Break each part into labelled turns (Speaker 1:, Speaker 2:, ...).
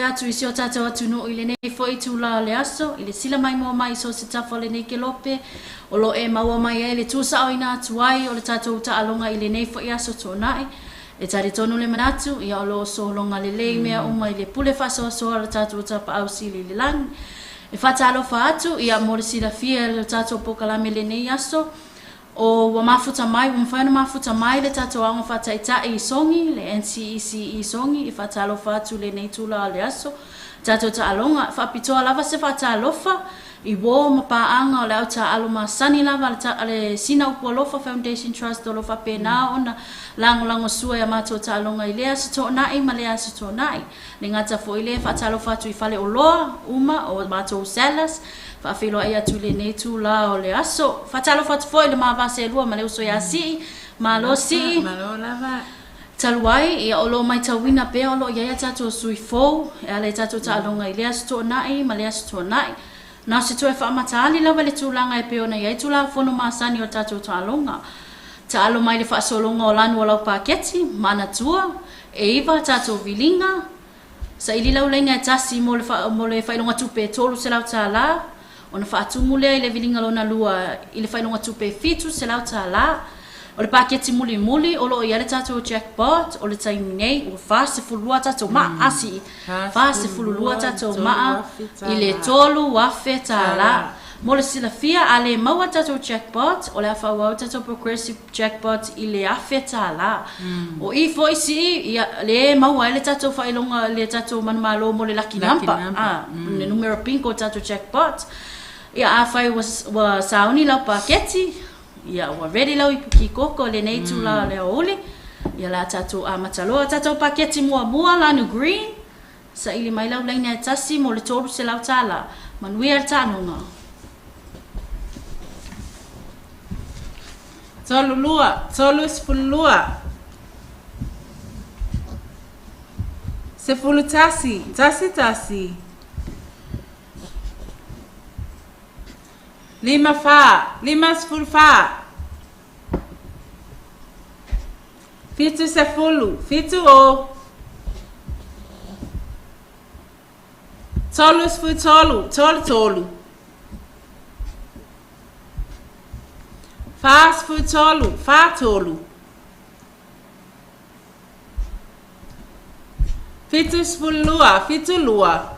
Speaker 1: atu isi o tātou atunu i le nei fo i tūla le aso, i le sila mai mua mai so se tafo le nei ke lope, o lo e maua mai e le tūsa o ina atu ai, o le tātou ta alonga i le nei fo i aso tōnai, e tari tonu le manatu, ia o lo so longa le lei mea uma i le pule faso so le tātou ta pa au sili le langi, e whata alofa atu, ia mo le sila fia le tātou pokalame le nei aso, o wa mafuta mai, wa mwhaina mafuta mai le tātou anga whata i songi, le NCEC i songi, i whata alofa atu le nei tūla le aso, tātou ta alonga, whapitoa lava se whata alofa, i wō mapaanga o le au ta aloma sani lava, le Sina Upua Lofa Foundation Trust o lofa pēnā ona, lango sua ya mātou ta alonga i lea se tōnai, ma lea se tōnai, le ngata fo i le whata alofa atu i whale o loa, uma, o mātou salas, whaafilo ai atu le nei tūla o le aso. Whatalo whatu fo i le maa vase lua ma leo so ia si, ma lo si.
Speaker 2: Ma lo lava.
Speaker 1: Taluai, ia o lo mai tawina pe o lo ia tato sui fo, ia le tato ta alonga i lea se tōnai, ma lea se tōnai. Nā se tō e whaamataali lawa le tūlanga e peona iai tūla whono maasani o tato ta alonga. Ta alo mai le whaasolonga o lanu o lau paketi, mana tua, e iwa tato vilinga, sa ili lau lenga e tasi mo le whailonga tupe tolu se lau ta la, ona whaatumu lea i le vilinga lona lua i le whailonga tupe fitu se lau ta la, o le paketi muli muli, o lo i ale tato jackpot, o le taimi nei, o whaase fulua tato maa asi, whaase fulua tato maa i le tolu wafe ta la. Mo le sila fia ale maua tato jackpot, o le awhawau tato progressive jackpot i le afe ta la. O i fo isi, le maua ele tato whailonga le tato manumalo mo le lucky number, le numero pinko tato jackpot. Ia awhai wa sauni lau paketi, ia wa ready lau i puki koko le nei tula le aoli, ia la tato a mataloa tato paketi mua lanu green, sa ili mai lau leina e tasi mo le tolu se lau tala, manui al tanonga.
Speaker 2: Tolu lua, tolu sepulua. Sepulu tasi. Lima sepulu fa. Fitu sepulu, fitu o. Tolu sepulu tolu. Fa sepulu tolu, fa tolu. Fitu sepulu lua, fitu lua.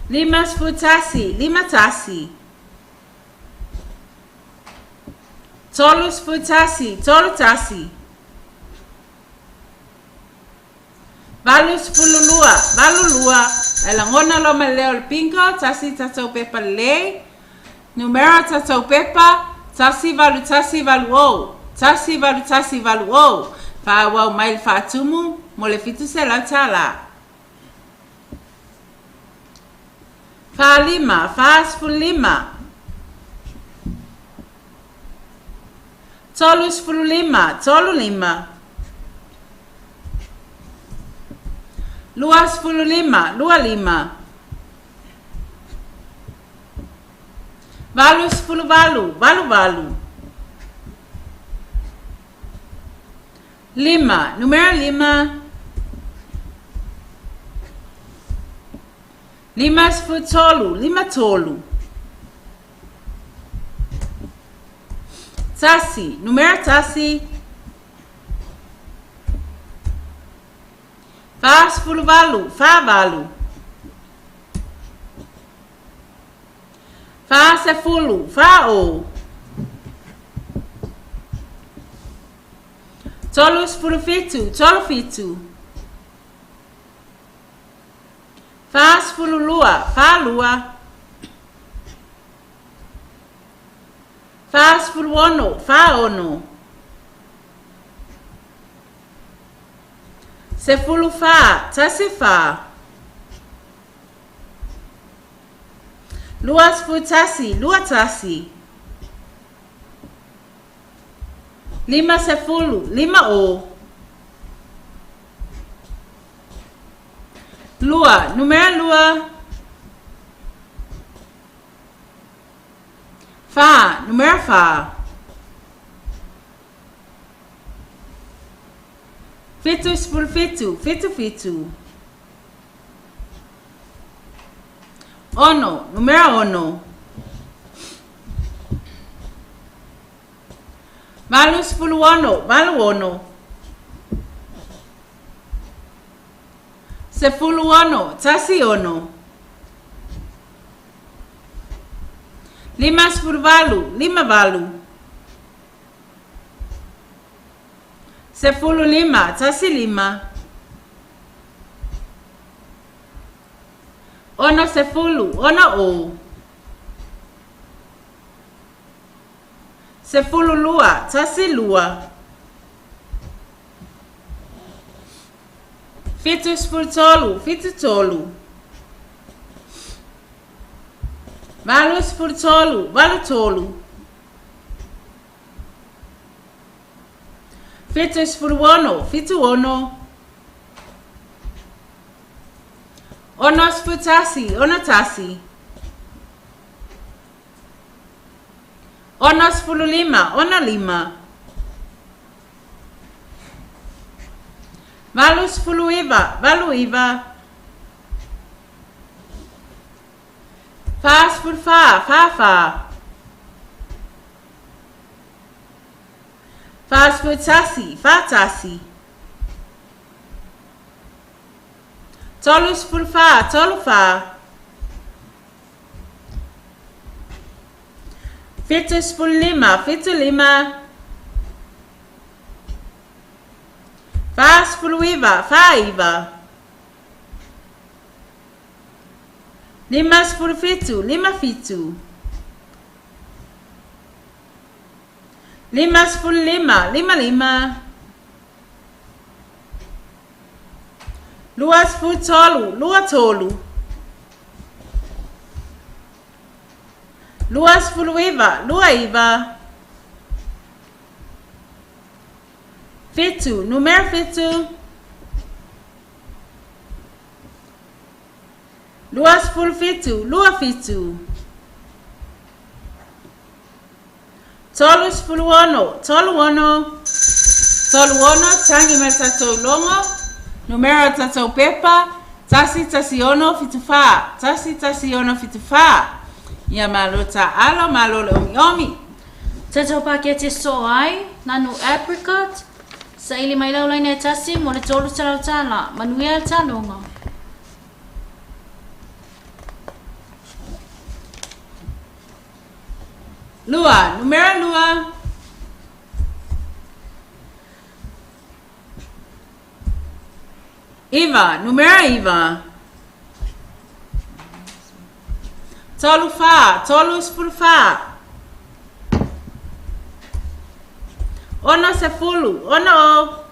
Speaker 2: Lima sepulu tasi, lima tasi. Tolu sepulu tasi, tolu tasi. Valu sepulu lua, valu lua. Elangona lo maleo le pinko, tasi tatou pepa lei. Numero tatou pepa, tasi valu o. Tasi valu o. Fa wau mai le faatumu, mo le fitu se lau tala. Fa lima, fa sepulu lima. Tolu sepulu lima, tolu lima. Lua sepulu lima, lua lima. Valu sepulu valu. Lima, numero lima. Lima sepulu tolu, lima tolu. Tasi, numero tasi. Fa sepulu valu, fa valu. Fa sepulu, fa o. Tolu sepulu fitu, tolu fitu. Fa sepulu lua, fa lua. Fa sepulu ono, fa ono. Sepulu fa, tasi fa. Lua sepulu tasi, lua tasi. Lima sepulu, lima o. Lua, numero lua. Fa, numero fa. Fitu sepuluh fitu, fitu fitu. Ono, numero ono. Valu sepuluh ono, valu ono. Sepuluh ono, tasi ono. 5 valu, 5 valu. 15, tasi 5. Ono 10, ono o. 10 lua, tasi lua. Fitu 10 tolu, fitu tolu. Valu 10 tolu, valu tolu. Fitu 10 ono, fitu ono. Ono 10 tasi, ono tasi. Ono 10 lima, ono lima. Valu 10 iva, valu iva. Fa 10 fa, fa fa. Fa 10 tasi, fa tasi. Tolu 10 fa, tolu fa. Fitu 10 lima, fitu lima. Fa 10 iva, fa iva. 5 10 fitu, lima fitu. 5 10 lima, lima lima. Lua 10 tolu, lua tolu. Lua 10 iva, lua iva. Fitu, numero fitu. Lua 10 fitu, lua fitu. Tolu 10 ono, tolu ono. Tolu ono, tangi mersato longo. Numero tato pepa. Tasi tasi ono fitu fa. Tasi tasi ono fitu fa. Ya malota alo malolo omi.
Speaker 1: Tato pakete so ai, nanu apricot. Sa ili mai lau laina tasi mo le tolu talau tala. Manuia talonga.
Speaker 2: Lua, numero lua. Iva, numero iva. Tolu fa, tolu 10 fa. Ono 10, ono o.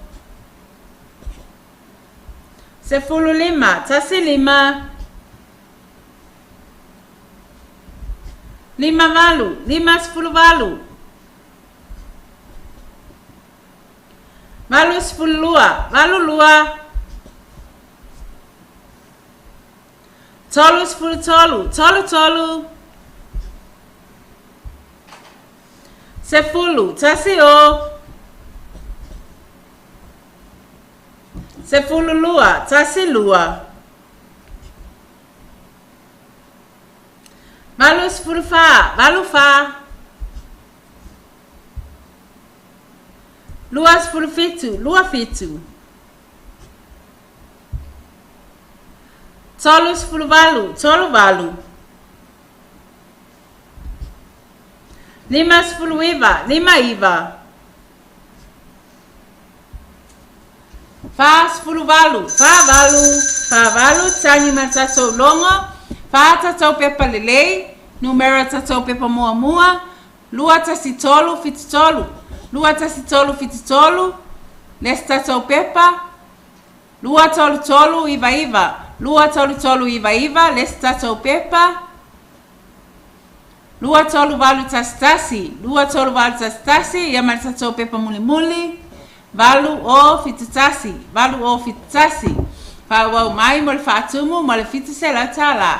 Speaker 2: 10 lima, tasi lima. 5 valu, 5 10 valu. Valu 10 lua, valu lua. Tolu 10 tolu, tolu tolu. 10 tasi o. 10 lua, tasi lua. Valu 10 fa, valu fa. Lua 10 fitu, lua fitu. Tolu 10 valu, tolu valu. 5 10 iva, lima iva. Fa 10 valu, fa valu. Fa valu, tangi mersato longo. Fa tatou pepa lelei, numero tatou pepa mua mua. Lua tasi tolu, fitu tolu. Lua tasi tolu, fitu tolu. Les tatou pepa. Lua tolu tolu, iva iva. Lua tolu tolu, iva iva. Les tatou pepa. Lua tolu valu tasi tasi. Lua tolu valu tasi tasi. Yamal tatou pepa muli muli. Valu o fitu tasi. Valu o fitu tasi. Fa wau mai mo le fatumu mo le fitu se la tala.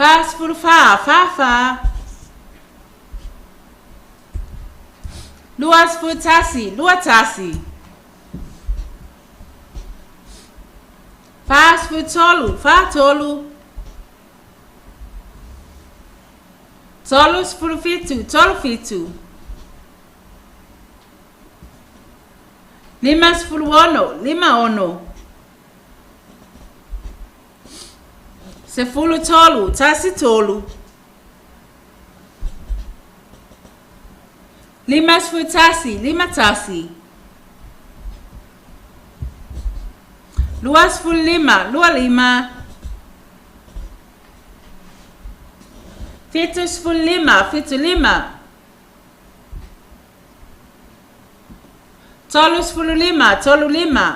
Speaker 2: Fa 10 fa, fa fa. Lua sefulu tasi, lua tasi. Fa sefulu tolu, fa tolu. Tolu sefulu fitu, tolu fitu. Lima sefulu ono, lima ono. Sefulu tolu, tasi tolu. Lima sefulu tasi, lima tasi. Lua sefulu lima, lua lima. Fitu sefulu lima, fitu lima. Tolu sefulu lima, tolu lima.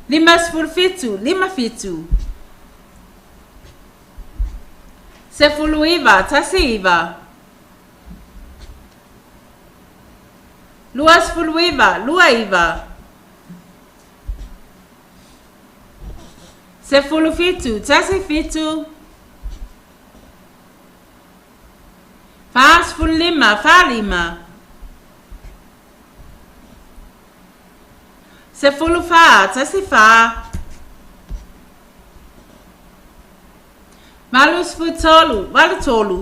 Speaker 2: Lima sefulu fitu, lima fitu. Sefulu iva, tasi iva. Lua sefulu iva, lua iva. Sefulu fitu, tasi fitu. Fa sefulu lima, fa lima. Sefulu fa, tasi fa. Malu sefulu tolu, malu tolu.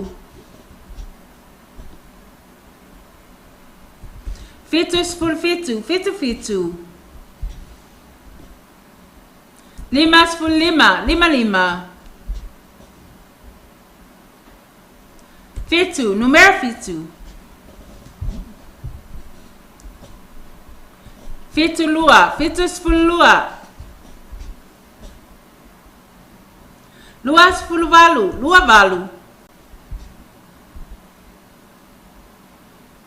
Speaker 2: Fitu sefulu fitu, fitu fitu. Lima sefulu lima, lima lima. Fitu, numero fitu. Fitu lua, fitu sefulu lua. Lua sefulu valu, lua valu.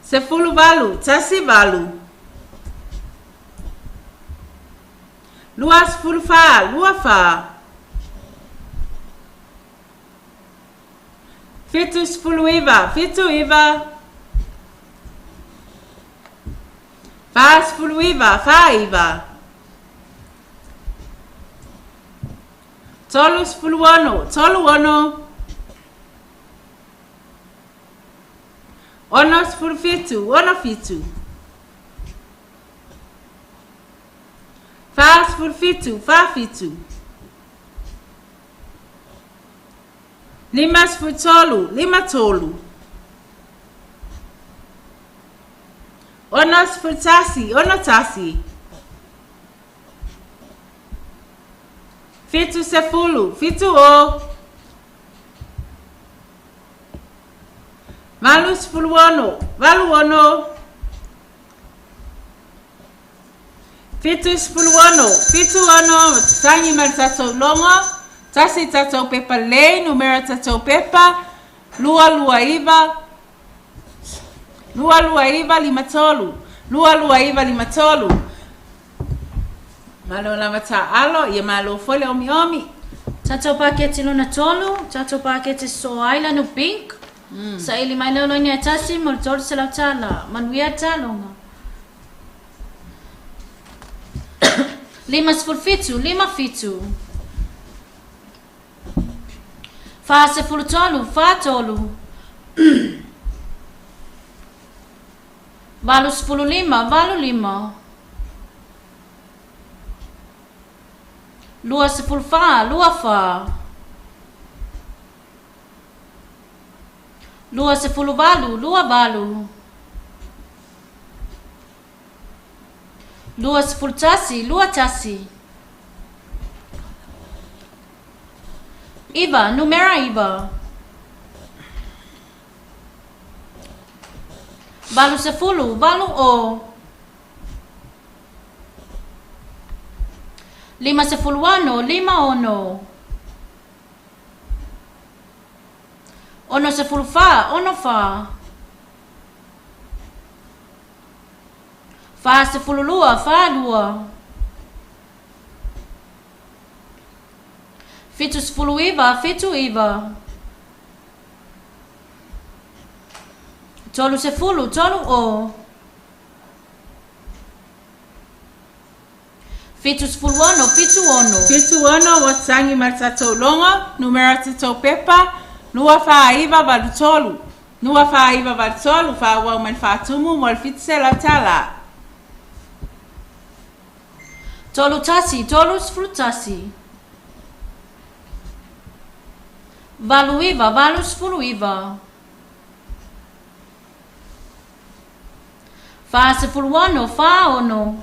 Speaker 2: Sefulu valu, tasi valu. Lua sefulu fa, lua fa. Fitu sefulu iva, fitu iva. Fa sefulu iva, fa iva. Tolu sefulu ono, tolu ono. Ono sefulu fitu, ono fitu. Fa sefulu fitu, fa fitu. Lima sefulu tolu, lima tolu. Ono sefulu tasi, ono tasi. Fitu sefulu, fitu o. Valu sefulu ono, valu ono. Fitu sefulu ono, fitu ono. Tangi mar tatou longo. Tasi tatou pepa lei, numero tatou pepa. Lua lua iva. Lua lua iva lima tolu. Lua lua iva lima tolu. Malo lama ta alo, ia malo fole omi omi.
Speaker 1: Tatou paketi luna tolu, tatou paketi so aila no pink. Sa ili mai lolo ni atasi mo tolu se lau tala, manuia talonga. Lima sefulu fitu, lima fitu. Fa sefulu tolu, fa tolu. Valu sefulu lima, valu lima. Lua sefulu fa, lua fa. Lua sefulu valu, lua valu. Lua sefulu tasi, lua tasi. Iva, numera iva. Valu sefulu, valu o. Lima sefulu ano, lima ono. Ono sefulu fa, ono fa. Fa sefulu lua, fa lua. Fitu sefulu iva, fitu iva. Tolu sefulu, tolu o. Fitu sefulu ono, fitu ono.
Speaker 2: Fitu ono, watangi mar tatou longo. Numero tatou pepa. Lua fa iva valu tolu. Nua whaiva vatsolu whawau man whatumu mo fitse la tala.
Speaker 1: Tolu tasi, tolu sfrutasi. Valu iva, valu sfuru iva. Fa sefulu ono, fa ono.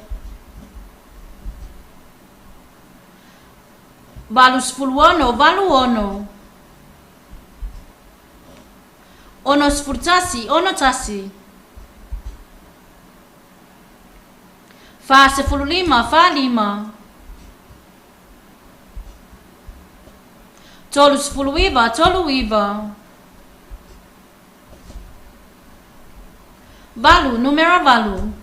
Speaker 1: Valu sefulu ono, valu ono. Ono sfurtasi, ono tasi. Fa sefulu lima, fa lima. Tolu sefulu iva, tolu iva. Valu, numero valu.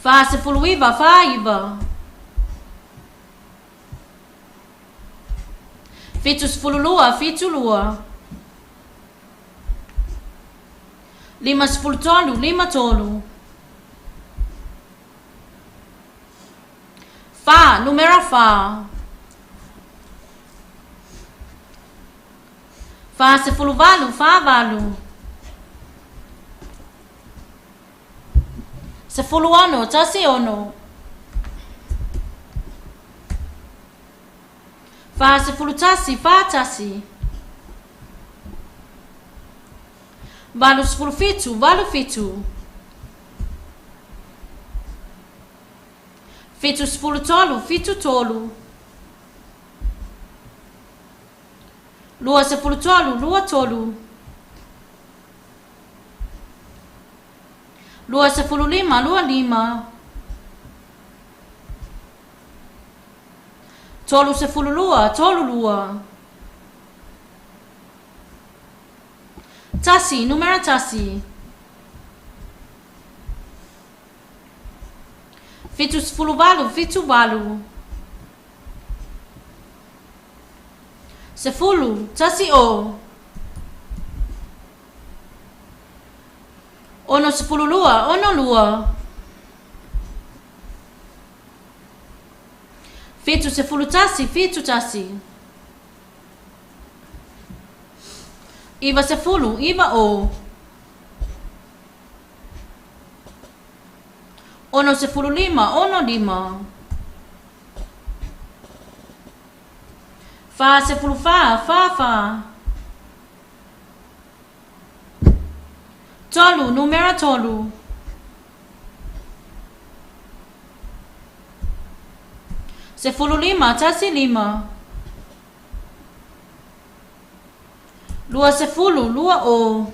Speaker 1: Fa sefulu iva, fa iva. Fitu sefulu lua, fitu lua. Lima sefulu tolu, lima tolu. Fa, numero fa. Fa sefulu valu, fa valu. Sefulu ono, tasi ono. Fa sefulu tasi, fa tasi. Valu sefulu fitu, valu fitu. Fitu sefulu tolu, fitu tolu. Lua sefulu tolu, lua tolu. Lua sefulu lima, lua lima. Tolu sefulu lua, tolu lua. Tasi, numero tasi. Fitu sefulu valu, fitu valu. Sefulu, tasi o. Ono sefulu lua, ono lua. Fitu sefulu tasi, fitu tasi. Iva sefulu, iva o. Ono sefulu lima, ono lima. Fa sefulu fa, fa fa. Tolu, numero tolu. Sefulu lima, tasi lima. Lua sefulu, lua o.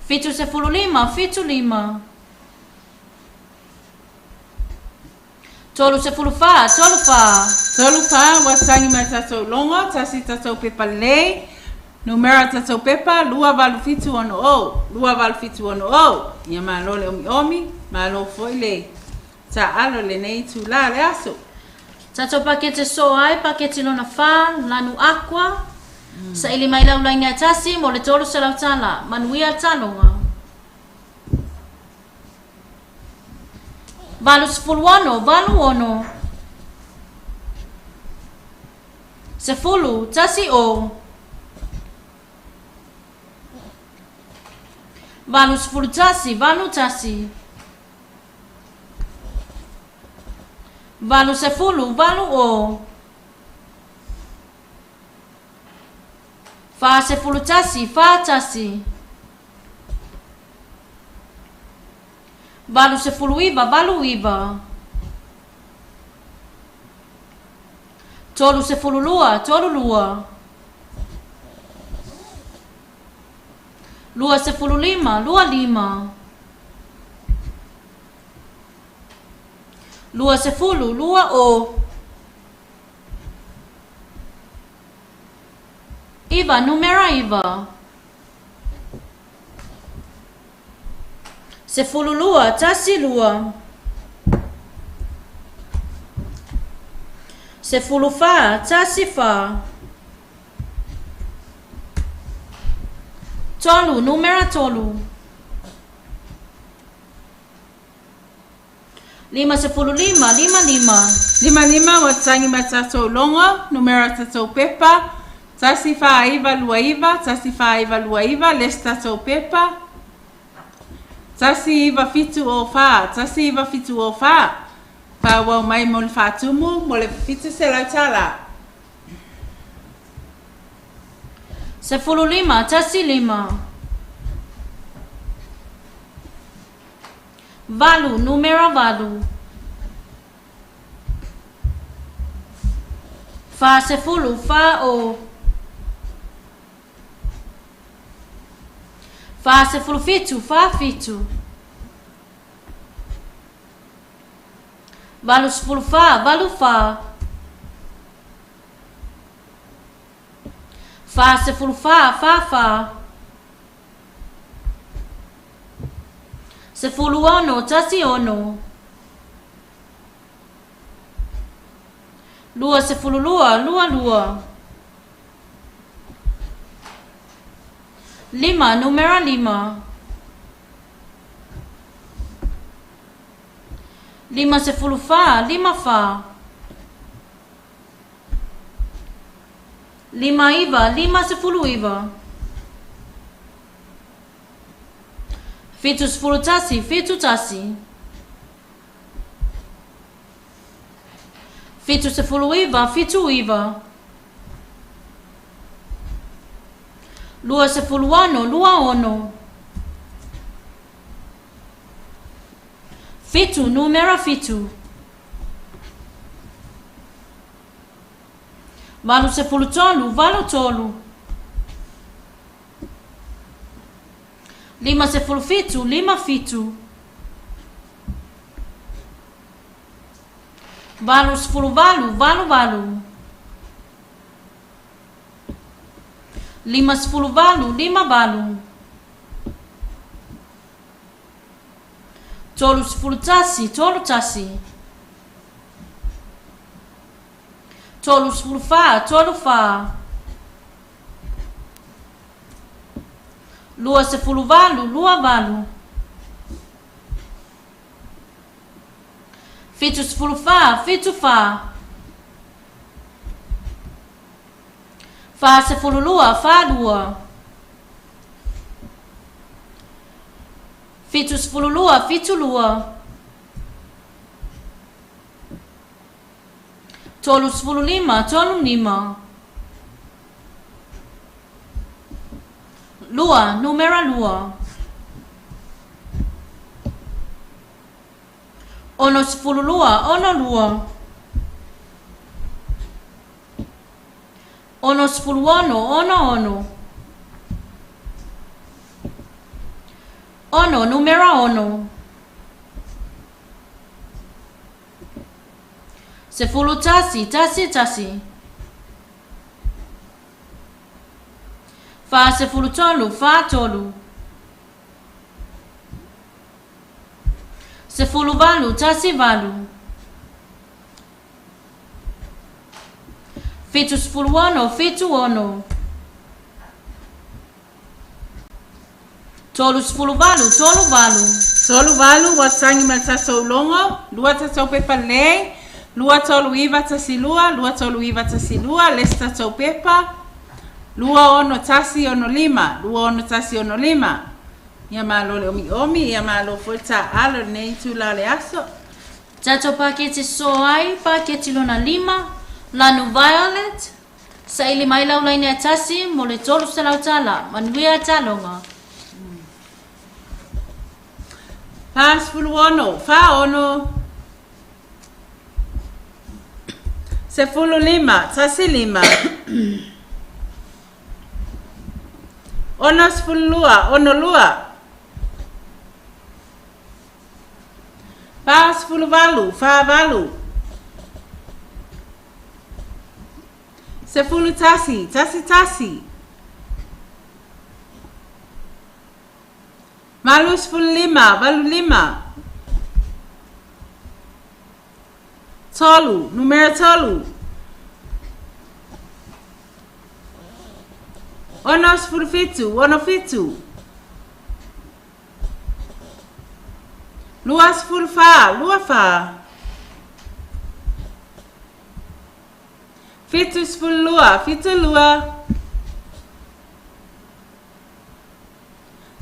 Speaker 1: Fitu sefulu lima, fitu lima. Tolu sefulu fa, tolu fa.
Speaker 2: Tolu fa wasangi ma tatou longo, tasi tatou pepa lei. Numero tatou pepa, lua valu fitu ono o. Lua valu fitu ono o. Ia malole omi omi, malo foi lei. Ta alo le nei tu la le aso.
Speaker 1: Tatou pakete so ai, pakete lona fa, lanu aqua. Sa ili mai lau lainga tasi, mo le tolu se lau tala. Manuia talonga. Valu sefulu ono, valu ono. Sefulu, tasi o. Valu sefulu tasi, valu tasi. Valu sefulu, valu o. Fa sefulu tasi, fa tasi. Valu sefulu iva, valu iva. Tolu sefulu lua, tolu lua. Lua sefulu lima, lua lima. Lua sefulu, lua o. Iva, numero iva. Sefulu lua, tasi lua. Sefulu fa, tasi fa. Tolu, numero tolu. Lima sefulu lima, lima lima.
Speaker 2: Lima watangi matato longo, numero tato pepa, tasi fa iva luaiva, tasi fa iva luaiva, les tato pepa, tasi iva fitu o fa, tasi iva fitu o fa, pa wau mai mol fatumu, mole fitu se la tala.
Speaker 1: Sepuluh lima, tasi lima. Valu, numero valu. Fa sepuluh, fa o. Fa sepuluh fitu, fa fitu. Valu sepuluh fa, valu fa. Fa sepuluh fa, fa fa. Sepuluh ono, tasi ono. Lua sepuluh lua, lua lua. Lima, numero lima. Lima sepuluh fa, lima fa. Lima iva, lima sepuluh iva. Fitu sepuluh tasi, fitu tasi. Fitu sepuluh iva, fitu iva. Lua sepuluh ono, lua ono. Fitu, numero fitu. Valu sepuluh tolu, valu tolu. Lima sepuluh fitu, lima fitu. Valu sepuluh valu, valu valu. Lima sepuluh valu, lima valu. Tolu sepuluh tasi, tolu tasi. Tolu sepuluh fa, tolu fa. Lua sepuluh valu, lua valu. Fitu sepuluh fa, fitu fa. Fa sepuluh lua, fa lua. Fitu sepuluh lua, fitu lua. Tolu sepuluh lima, tolu lima. Lua, numero lua. Ono sepuluh lua, ono lua. Ono sepuluh ono, ono ono. Ono, numero ono. Sepuluh tasi, tasi tasi. Fa sepuluh tolu, fa tolu. Sepuluh valu, tasi valu. Fitu sepuluh ono, fitu ono. Tolu sepuluh valu, tolu valu.
Speaker 2: Tolu valu watangi matato longo, lua tato pepa lei, lua tolu iva tasi lua, lua tolu iva tasi lua, les tato pepa. Lua ono tasi ono lima, lua ono tasi ono lima. Ia malo le omi, ia malo fuerza alo nei tu la le aso.
Speaker 1: Tato paketi soai, paketi lona lima, lanu violet. Sa ili mai lau laini atasi, mo le tolu salau tala, manuia talonga.
Speaker 2: Fa sepuluh ono, fa ono. Sepuluh lima, tasi lima. Ono sepuluh lua, ono lua. Fa sepuluh valu, fa valu. Sepuluh tasi, tasi tasi. Valu sepuluh lima, valu lima. Tolu, numero tolu. Ono sepuluh fitu, ono fitu. Lua sepuluh fa, lua fa. Fitu sepulua, fitu lua.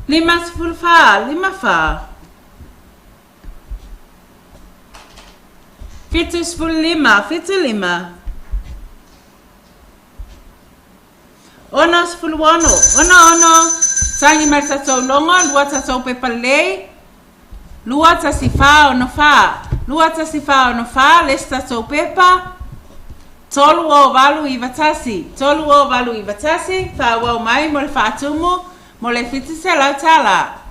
Speaker 2: 5 sepuluh fa, 5 fa. Fitu sepuluh lima, fitu lima. Ono sepuluh ono, ono. Sangi mer tatou longo, lua tatou pepalei. Lua tasi fa, ono fa. Lua tasi fa, ono fa, les tatou pepa. Tolu o valu iwa tasi. Tolu o valu iwa tasi. Fa wau mai mo le faatumu. Mo le fitu se lau tala.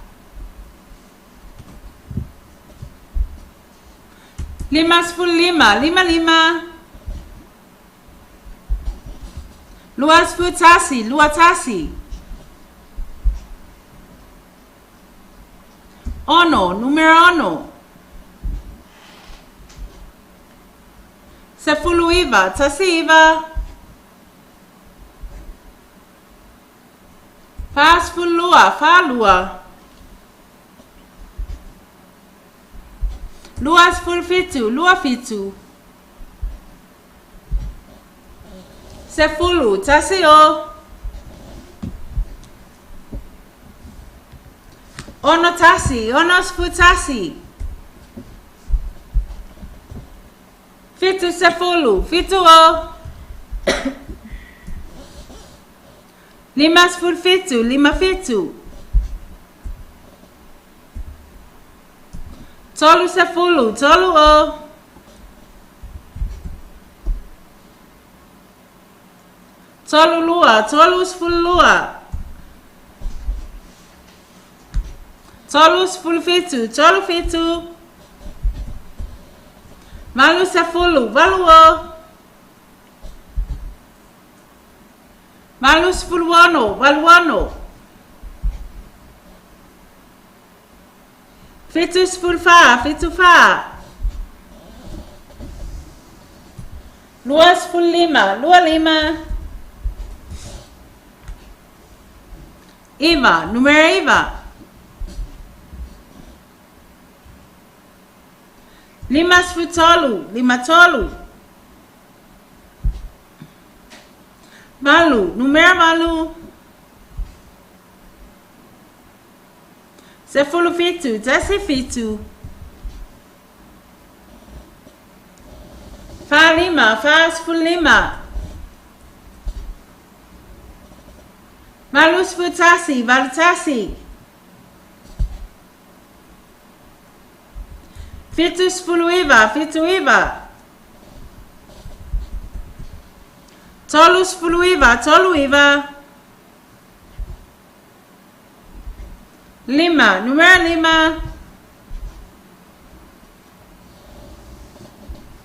Speaker 2: 5 sepuluh lima, 5. Lua sepuluh tasi, lua tasi. Ono, numero ono. Sepuluh iwa, tasi iwa. Fa sepuluh lua, fa lua. Lua sepuluh fitu, lua fitu. Sepuluh, tasi o. Ono tasi, ono sepuluh tasi. Fitu sepuluh, fitu o. 5 sepuluh fitu, 5 fitu. Tolu sepuluh, tolu o. Tolu lua, tolu sepuluh lua. Tolu sepuluh fitu, tolu fitu. Malu sepuluh, valu o. Malu sepuluh ono, valu ono. Fitu sepuluh fa, fitu fa. Lua sepuluh lima, lua lima. Iwa, numero iwa. 5 sepuluh tolu, 5 tolu. Malu, numero malu. Sepuluh fitu, tasi fitu. Fa 5, fa sepuluh lima. Malu sepuluh tasi, valu tasi. Fitu sepuluh iwa, fitu iwa. Tolu sepuluh iwa, tolu iwa. 5, numero 5.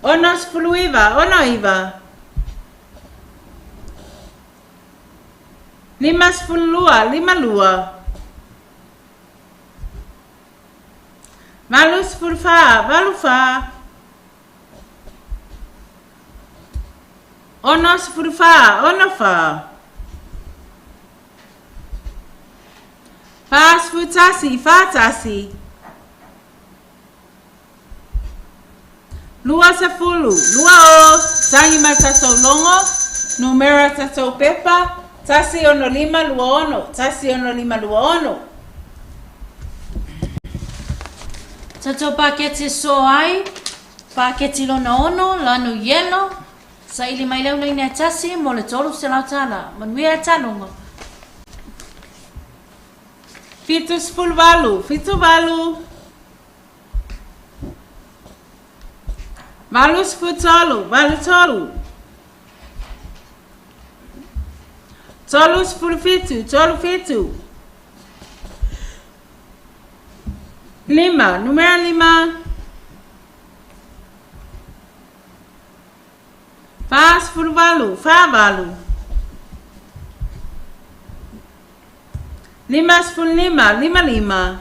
Speaker 2: Ono sepuluh iwa, ono iwa. 5 sepuluh lua, 5 lua. Malu sepuluh fa, valu fa. Ono sepuluh fa, ono fa. Fa sepuluh tasi, fa tasi. Lua sepuluh, lua o. Sangi ma tatou longo. Numero tatou pepa. Tasi ono 5, lua ono. Tasi ono 5, lua ono.
Speaker 1: Tatou paketi so ai. Paketi lona ono, lanu yelo. Sa ili mai leo nei tasi mo le tolu se lau tala. Manuia talongo.
Speaker 2: Fitu sepuluh valu, fitu valu. Valu sepuluh tolu, valu tolu. Tolu sepuluh fitu, tolu fitu. 5, numero 5. Fa sepuluh valu, fa valu. 5 sepuluh 5, 5.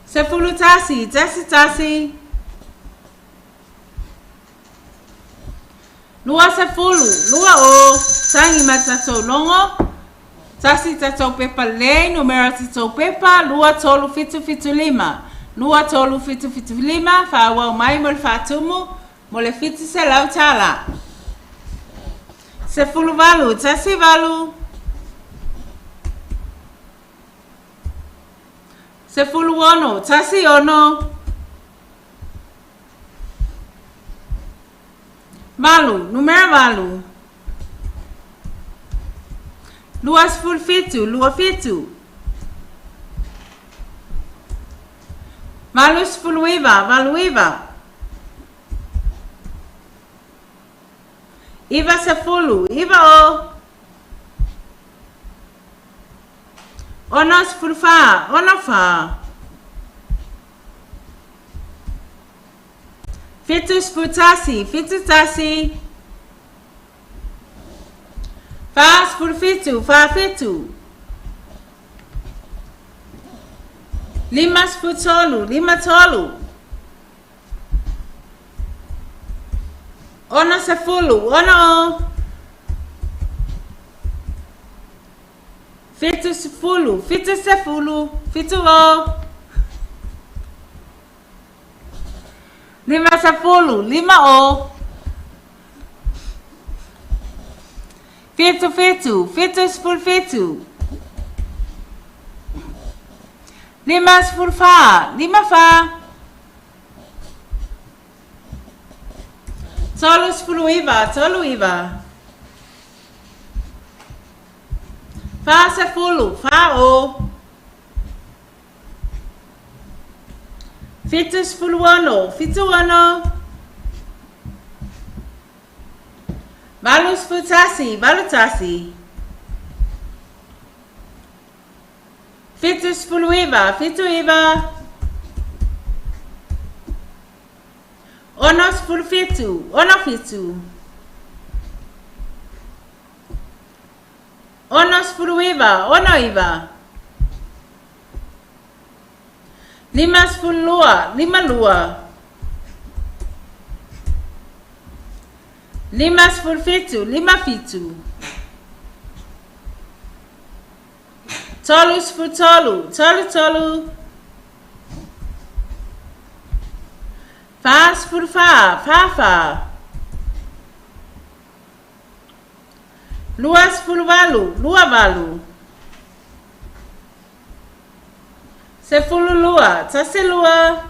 Speaker 2: Sepuluh tasi, tasi. Lua sepuluh, lua o. Sangi ma tatou longo. Tasi tatou pepa lei, numero tatou pepa. Lua tolu fitu fitu 5. Lua tolu fitu fitu 5. Fa wau mai mo le faatumu. mo le fiti se lau tala. Se fulu valu, tasi valu. Se fulu ono, tasi ono. Valu, numero valu. Luas ful fitu, lua fitu. Valus fuluiva, valuiva. Iva se fulu, iva o. Onos fulfa, onofa. Fitus futasi, fitutasi. Fas fulfitu, fa fitu. Limas futolu, lima tolu. Ono se fulu, ono. Fitu se fulu, fitu se fulu, fitu o. Lima se fulu, lima o. Fitu fitu, fitus ful fitu. Limas ful fa, lima fa. Tolus fulu iva, tolu iva. Fa se fulu, fa o. Fitus fulu ono, fitu ono. Valus futasi, valutasi. Fitus fuluiva, fituiva. Onos fulfitu, onofitu. Onos fuluiva, onoiva. Limas fulua, lima lua. Limas fulfitu, lima fitu. Tolus futolu, tolu tolu. Fas fulfa, fa fa. Luas fulvalu, lua valu. Se fulu lua, tase lua.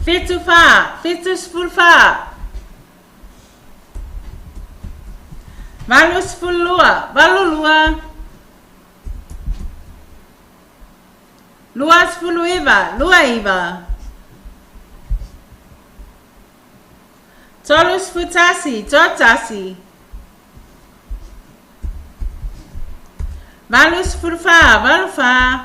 Speaker 2: Fitu fa, fitus fulfa. Valus fulua, valu lua. Luas fuluiva, lua iva. Tolus futasi, totasi. Valus fulfa, valufa.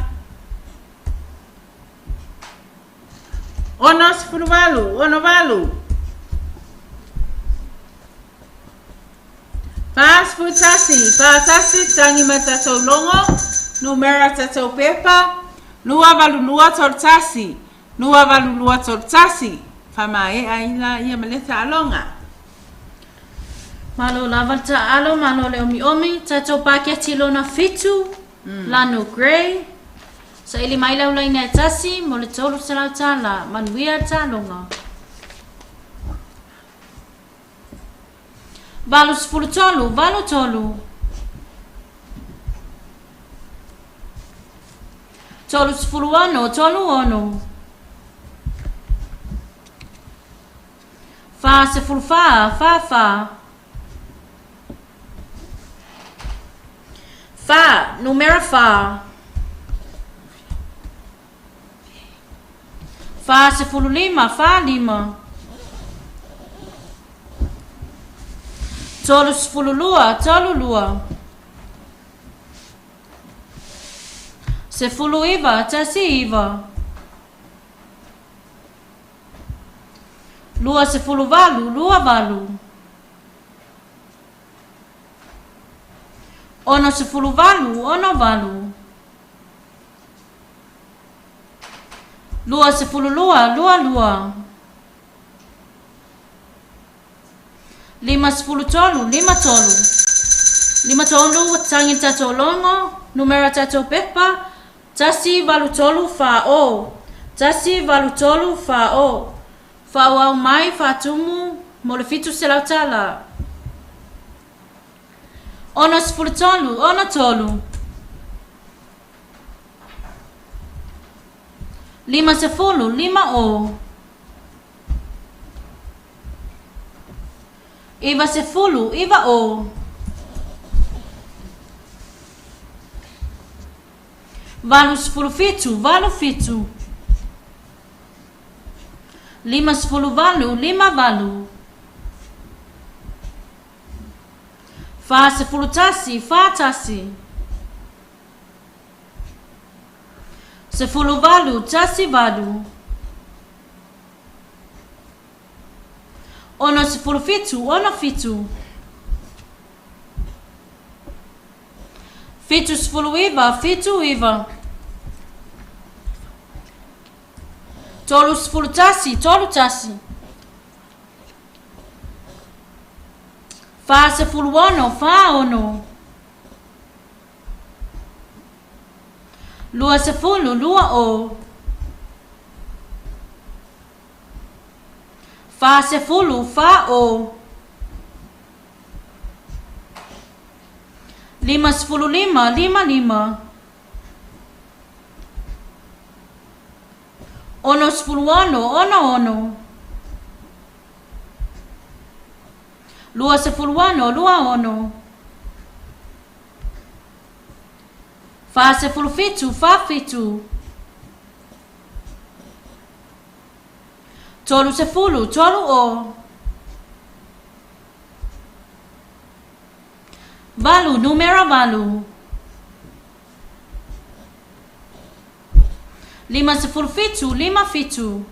Speaker 2: Onos fulvalu, onovalu. Fas futasi, fatasi, tangi mata tolongo. Numera tato pepa. Lua valu lua tortasi. Lua valu lua tortasi. Fama e aina ia maleta alonga.
Speaker 1: Malo lava alo, malo le omi. Tato pakia tilo na fitu. Lanu grey. Sa ili mai lau lai nea tasi, mo le tolu salau tala, manuia talonga. Valu sifulu tolu, valu tolu. Tolu sifulu ono, tolu ono. Fa sifulu fa, fa fa. Fa, numero fa. Fa sifulu lima, fa lima. Tolu sifulu lua, tolu lua. Sifulu iva, tasi iva. Lua sifulu valu, lua valu. Ono sifulu valu, ono valu. Lua sifulu lua, lua lua. Lima sifulu tolu, lima tolu. Lima tolu, tangin tato longo. Numero tato pepa. Tasi valu tolu fa o. Tasi valu tolu fa o. Fa o au mai fa tumu mo le fitu se lau tala. Ona sifulu tolu, ona tolu. 5 sefulu, 5 o. 7 sefulu, 7 o. Valu sefulu fitu, valu fitu. 5 sefulu valu, 5 valu. Fa sefulu tasi, fa tasi. 10 valu, tasi valu. Ono 10 fitu, ono fitu. Fitu 10 iva, fitu iva. Tolu 10 tasi, tolu tasi. Fa 10 ono, fa ono. Lua 10, lua o. Fa 10, fa o. 5 10, 5, 5, 5. Ono 10 ono, ono ono. Lua 10 ono, lua ono. Fa 10 fitu, fa fitu. Tolu 10, tolu o. Valu, numero valu. 5 10 fitu, 5 fitu.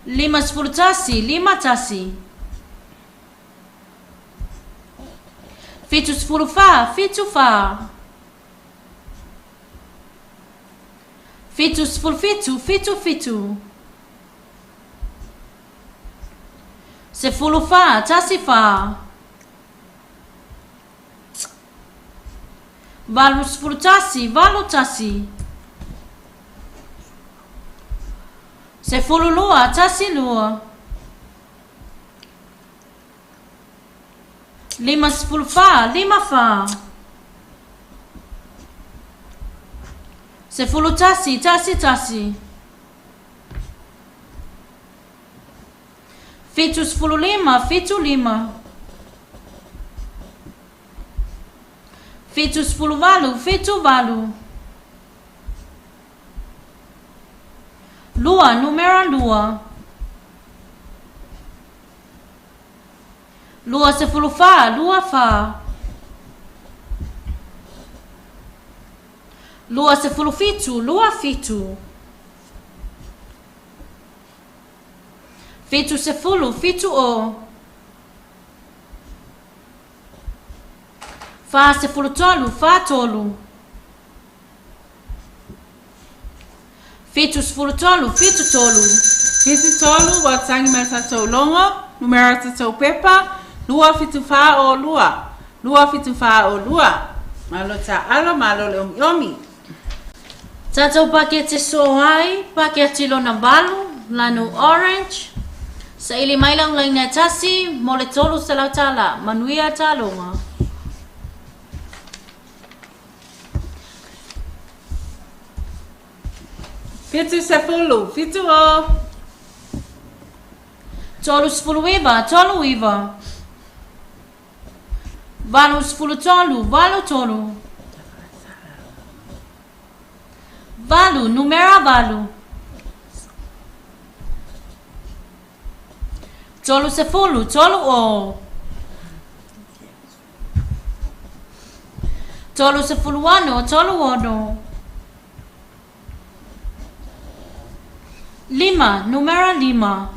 Speaker 1: 5 10 tasi, 5 tasi. Fitu 10 fa, fitu fa. Fitu 10 fitu, fitu fitu. 10 fa, tasi fa. Valu 10 tasi, valu tasi. 10 lua, tasi lua. 5 10 fa, 5 fa. 10 tasi, tasi tasi. Fitu 10 5, fitu 5. Fitu 10 valu, fitu valu. Lua, numero lua. Lua 10 fa, lua fa. Lua 10 fitu, lua fitu. Fitu 10, fitu o. Fa 10 tolu, fa tolu. Fitu 10 tolu, fitu tolu.
Speaker 2: Fitu tolu, watangi matatou longo, numero tatou pepa, lua fitu fa o lua. Lua fitu fa o lua. Malo ta alo, malo le omi.
Speaker 1: Tatou pakete soai, pakete lona valu, lanu orange. Sa ili mai lang laina tasi, mole tolu sa lau tala, manuia talonga.
Speaker 2: Fitu 10, fitu o.
Speaker 1: Tolu 10 iva, tolu iva. Valu 10 tolu, valu tolu. Valu, numero valu. Tolu 10, tolu o. Tolu 10 ano, tolu ono. 5, numero 5.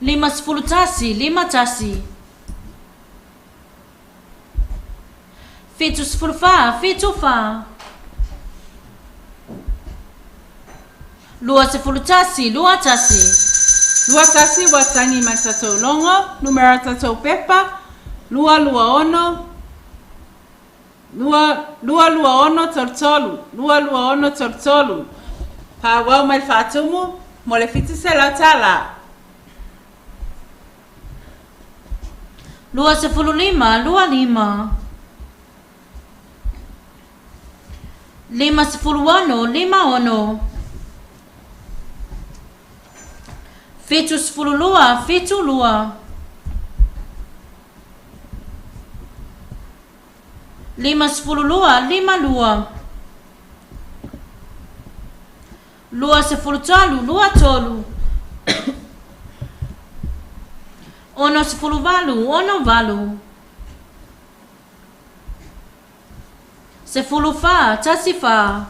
Speaker 1: 5 10 tasi, 5 tasi. Fitu 10 fa, fitu fa. Lua 10 tasi, lua tasi.
Speaker 2: Lua tasi watangi matatou longo, numero tatou pepa, lua lua ono. lua ono toltolu, lua ono toltolu. Pa wau mai fatumu, mo le fiti se la tala.
Speaker 1: Lua sepuluh lima, lua lima. Lima sepuluh ono, lima ono. Fitu sepuluh lua, fitu lua. Lima sepuluh lua, lima lua. Lua sepuluh tolu, lua tolu. Ono sepuluh valu, ono valu. Sepuluh fa, tasi fa.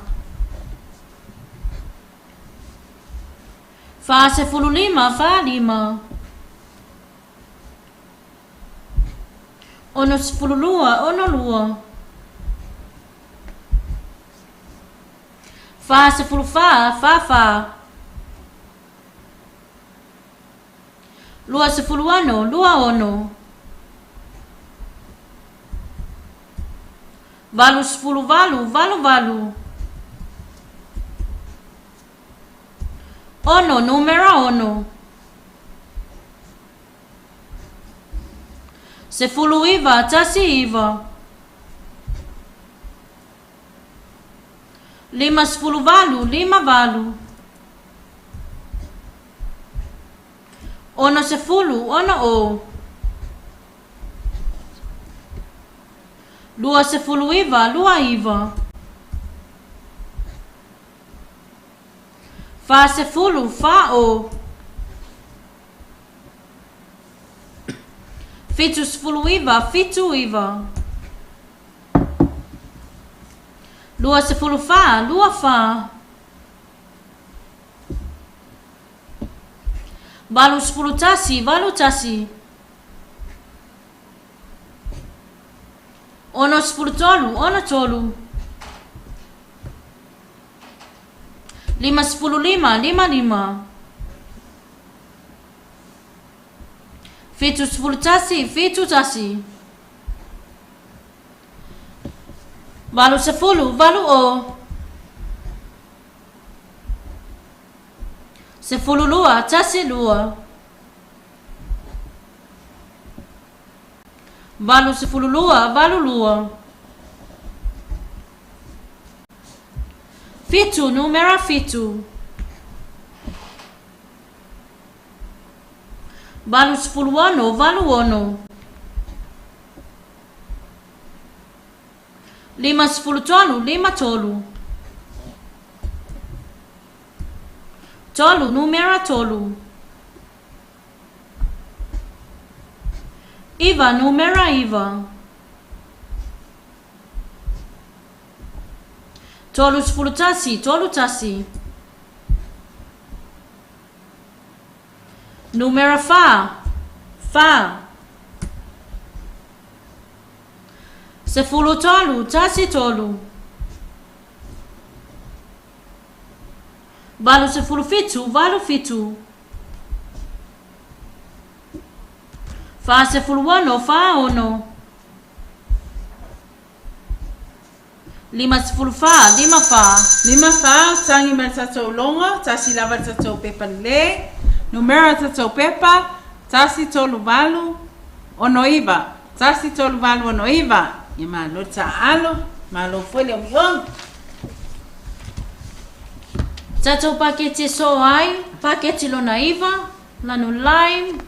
Speaker 1: Fa sepuluh lima, fa lima. Ono sepuluh lua, ono lua. Fa sepuluh fa, fa fa. Lua sepuluh ono, lua ono. Valu sepuluh valu, valu valu. Ono, numero ono. Sepuluh iva, tasi iva. Lima sepuluh valu, lima valu. Ono sepuluh, ono o. Lua sepuluh iva, lua iva. Fa sepuluh, fa o. Fitu sepuluh iva, fitu iva. Lua sepuluh fa, lua fa. Valu sepuluh tasi, valu tasi. Ono sepuluh tolu, ono tolu. Lima sepuluh lima, lima lima. Fitu sepuluh tasi, fitu tasi. Valu sepuluh, valu o. Sepuluh lua, tasi lua. Valu sepuluh lua, valu lua. Fitu, numero fitu. Valu sepuluh ono, valu ono. Lima sepuluh tolu, lima tolu. Tolu, numero tolu. Iva, numero iva. Tolu sepuluh tasi, tolu tasi. Numero fa, fa. Sepuluh tolu, tasi tolu. Valu sepuluh fitu, valu fitu. Fa sepuluh ono, fa ono. Lima sepuluh fa, lima fa.
Speaker 2: Lima fa, tangi mai tatou longa, tasi lava tatou pepa le. Numero tatou pepa, tasi tolu valu, ono iva. Tasi tolu valu, ono iva. Ia malo ta alo, malo fole o miong.
Speaker 1: Tatou pakete so ai, pakete lona iva, lanu lime.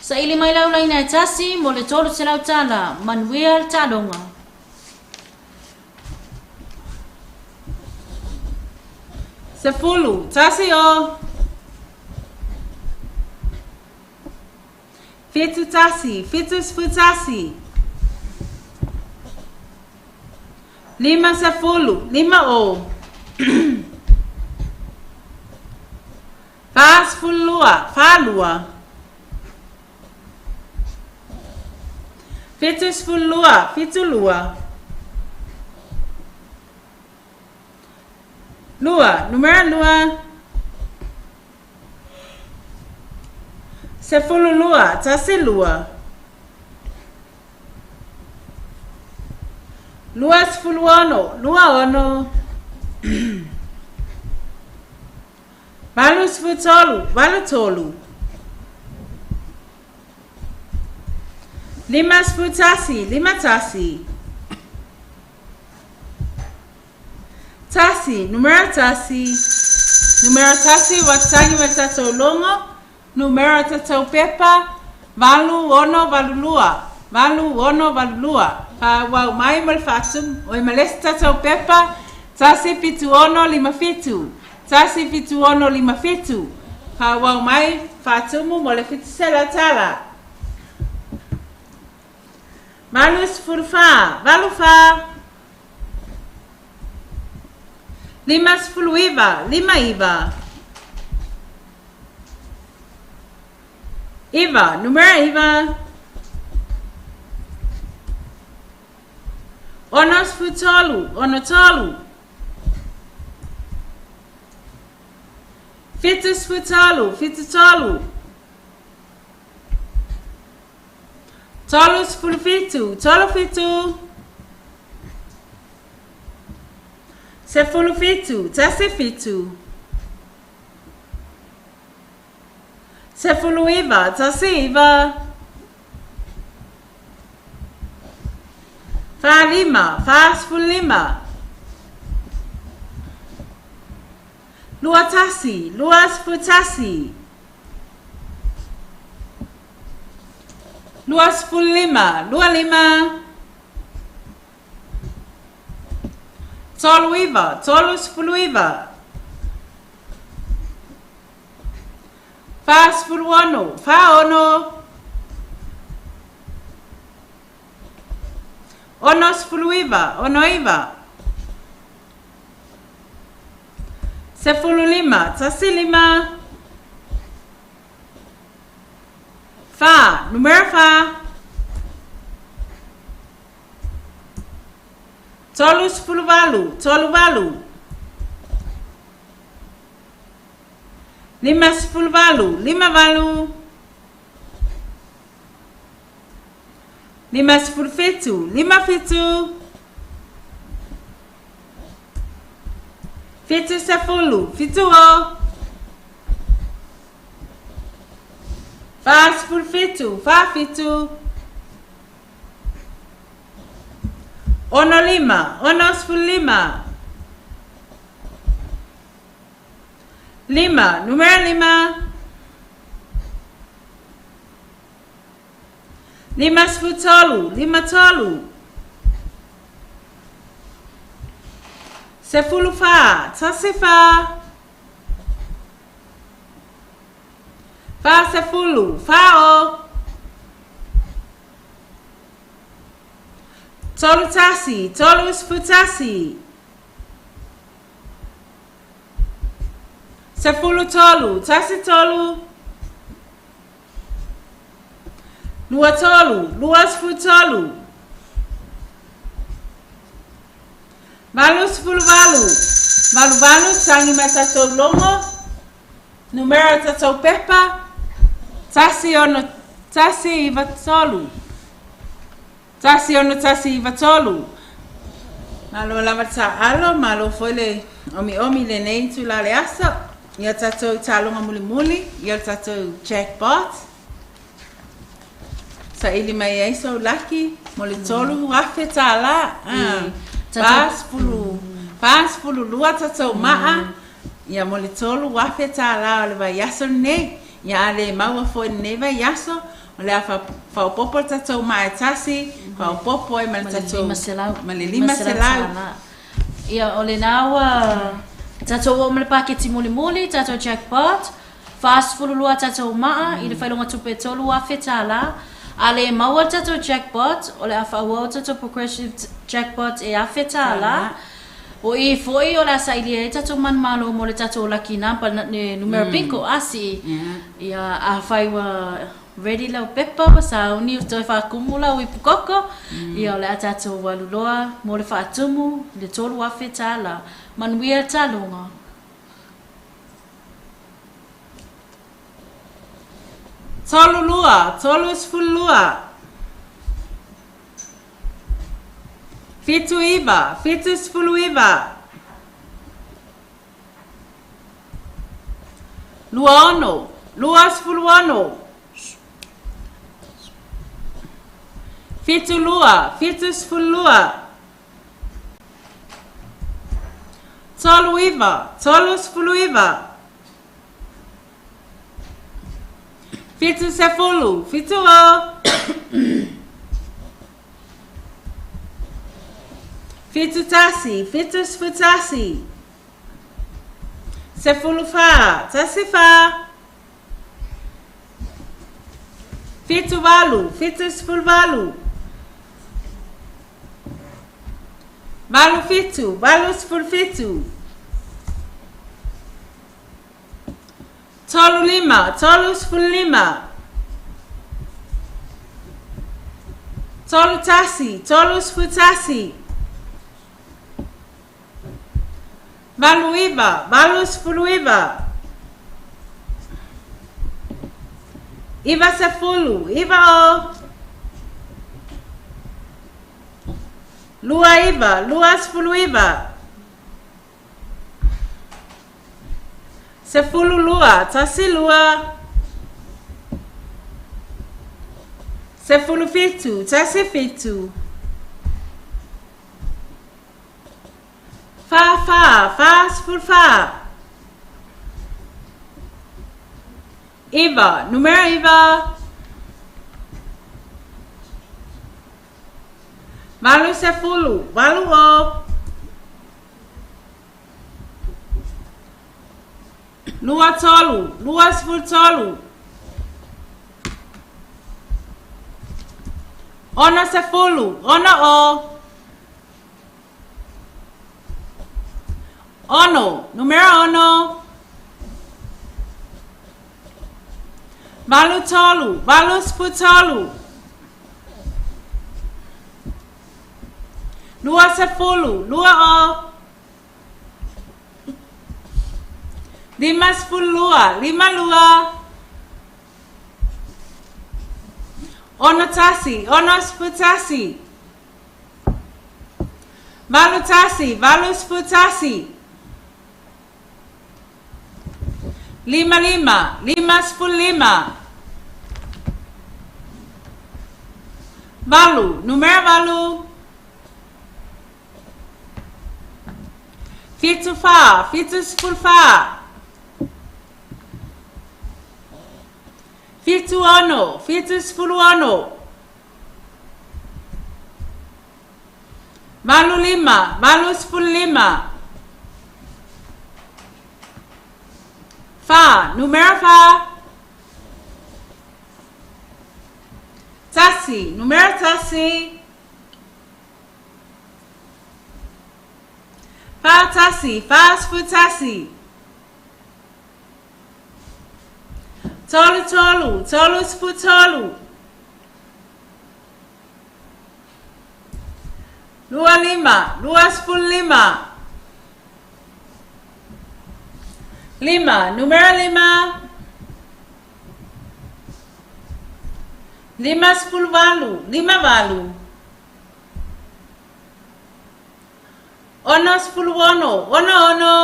Speaker 1: Sa ili mai lau laina e tasi, mo le tolu se lau tala, manuia talonga.
Speaker 2: Sepuluh, tasi o. Fitu tasi, fitus futasi. Lima sepuluh, lima o. Fa sepuluh lua, fa lua. Fitu sepuluh lua, fitu lua. Lua, numero lua. Sepuluh lua, tasi lua. Lua sefulu ono, lua ono. Valu sefulu tolu, valu tolu. Lima sefulu tasi, lima tasi. Tasi, numero tasi. Numero tasi watangi watato longo. Numero tato pepa. Valu ono, valu lua. Valu ono, valu lua. Wau mai mal fatum. Oi malesta tato pepa. Tasi fitu ono, lima fitu. Tasi fitu ono, lima fitu. Wau mai fatumu mole fitu sela tala. Valu sefulu fa. Valu fa. Lima sefulu iva, lima iva. Iva, numero iva. Ono sefulu tolu, ono tolu. Fitu sefulu tolu, fitu tolu. Tolu sefulu fitu, tolu fitu. Sepuluh fitu, tasi fitu. Sepuluh iva, tasi iva. Fa lima, fa sepuluh lima. Lua tasi, lua sepuluh tasi. Lua sepuluh lima, lua lima. Tolu iva, tolu sepuluh iva. Fa sepuluh ono, fa ono. Ono sepuluh iva, ono iva. Sepuluh lima, tasi lima. Fa, numero fa. Tolu sepuluh valu, tolu valu. Lima sepuluh valu, lima valu. Lima sepuluh fitu, lima fitu. Fitu sepuluh, fitu o. Fa sepuluh fitu, fa fitu. Ono lima, ono sepuluh lima. Lima, numero lima. Lima sepuluh tolu, lima tolu. Sepuluh fa, tasi fa. Fa sepuluh, fa o. Tolu tasi, tolu sepuluh tasi. Sepuluh tolu, tasi tolu. Lua tolu, lua sepuluh tolu. Valu sepuluh valu. Valu valu, sangi matato longo. Numero tato pepa. Tasi ono, tasi iva tolu. Tasi ono tasi iva tolu. Malo lava ta alo, malo foi le omi le nei tu la le asa. Ia tato talonga muli muli, ia tato jackpot. Sa ili mai eiso laki, moli tolu wafe tala. Pas pulu lua tato maa. Ia moli tolu wafe tala, le vai yaso nei. Ia le maua foi nei vai yaso. Le fa popo tato mai tasi, fa popo e mal tato malilima selau.
Speaker 1: Ia ole nawa tato o mele paketi muli tato jackpot. Fast fulu lua tato maa, ile fa longa tupe tolu wa fetala. Ale maua tato jackpot, ole afa wa tato progressive jackpot e afetala. O I foi o la sa ili tato man malo mo le tato laki nampa numero 5 asi. Ia afa wa ready lau pepa sa uni to fa kumula wi pukoko ia le atato waluloa mo le fa atumu le tolu wa fetala man wi talunga
Speaker 2: tolu lua tolu sfulua Fitu iwa, fitu sepuluh iwa. Lua ono, lua sepuluh ono. Fitu lua, fitu sepuluh lua. Tolu iwa, tolu sepuluh iwa. Fitu sepuluh, fitu o. Fitu tasi, fitu sepuluh tasi. Sepuluh fa, tasi fa. Fitu valu, fitu sepuluh valu. Valu fitu, valu sepuluh fitu. Tolu lima, tolu sepuluh lima. Tolu tasi, tolu sepuluh tasi. Valu iwa, valu sepuluh iwa. Iwa sepuluh, iwa o. Lua iwa, lua sepuluh iwa. Sepuluh lua, tasi lua. Sepuluh fitu, tasi fitu. Fa, sepuluh fa. Iwa, numero iwa. Valu sepuluh, valu o. Lua tolu, lua sepuluh tolu. Ono sepuluh, ono o. Ono, numero ono. Valu tolu, valu sepuluh tolu. Lua sepuluh, lua o. Lima sepuluh lua, lima lua. Ono tasi, ono sepuluh tasi. Valu tasi, valu sepuluh tasi. Lima lima, lima sepuluh lima. Valu, numero valu. Fitu fa, fitu sepuluh fa. Fitu ono, fitu sepuluh ono. Valu lima, valu sepuluh lima. Fa, numero fa. Tasi, numero tasi. Fa tasi, fa sepuluh tasi. Tolu tolu, tolu sepuluh tolu. Lua lima, lua sepuluh lima. Lima, numero lima. Lima sepuluh valu, lima valu. Ono sepuluh ono, ono ono.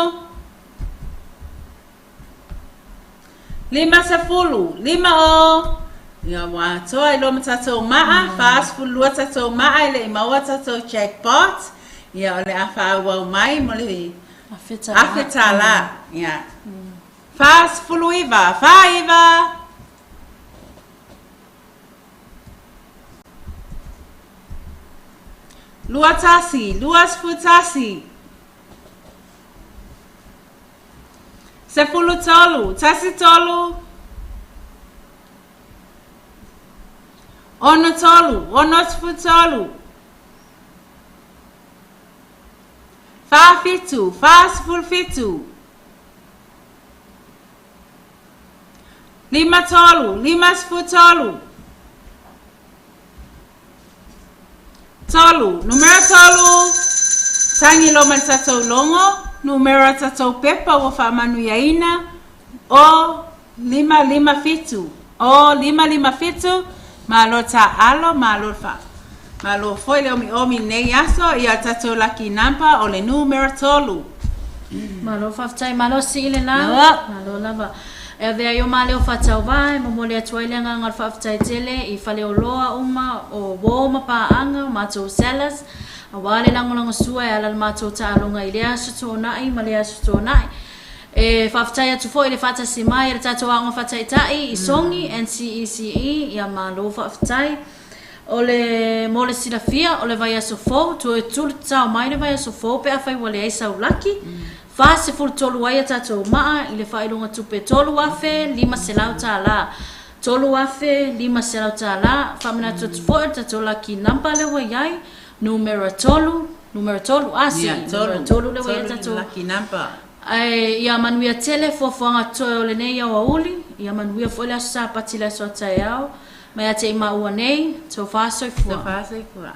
Speaker 2: Lima sepuluh, lima o. Ya wato ai lo matato maa, fa sepuluh lua tato maa ile mawa tato jackpot. Ya ole afa wa mai mole. Afetala, ya. Fa sepuluh iwa, fa iwa. Lua tasi, lua sepuluh tasi. Sepuluh tolu, tasi tolu. Ono tolu, ono sepuluh tolu. Fa fitu, fa sepuluh fitu. Lima tolu, lima sepuluh tolu. Tolu, numero tolu. Tangi lo man tatou longo. Numero tatou pepa o whamanu yaina. O lima lima fitu. O lima lima fitu. Malo ta alo, malo fa. Malo foi le omi nei aso ia tatou lucky number o le numero tolu.
Speaker 1: Malo whaftai, malo si ile la. Malo lava. E vea yo male o whatau vai, mo mole atua ile ngal whaftai tele, I whale o loa uma, o woma pa anga, matou salas. A wale langolango sua e ala matou ta alonga I lea suto nai, ma lea suto nai. E whaftai atu fo ile whata si mai, e tatou anga whatai tai, I songi, NCECE, ia malo whaftai. Ole mole sila fia, ole vai aso fo, tu e tulu tau mai le vai aso fo, pe a whai wale aisa ulaki. Fase ful tolu ai tatou maa, I le whailunga tupe tolu afe, 5 selau tā la. Tolu afe, 5 selau tā la. Whamina tutu fo e tatou laki nampa le wai ai, numero tolu, asi, numero tolu le wai tatou.
Speaker 2: Lucky number.
Speaker 1: Ai, ia manuia tele fo whanga toe o le nei au auli, ia manuia fo le aso sa pati le aso atai au. Mai ate I maua nei, tō whāsoi fua.
Speaker 2: Tō whāsoi fua.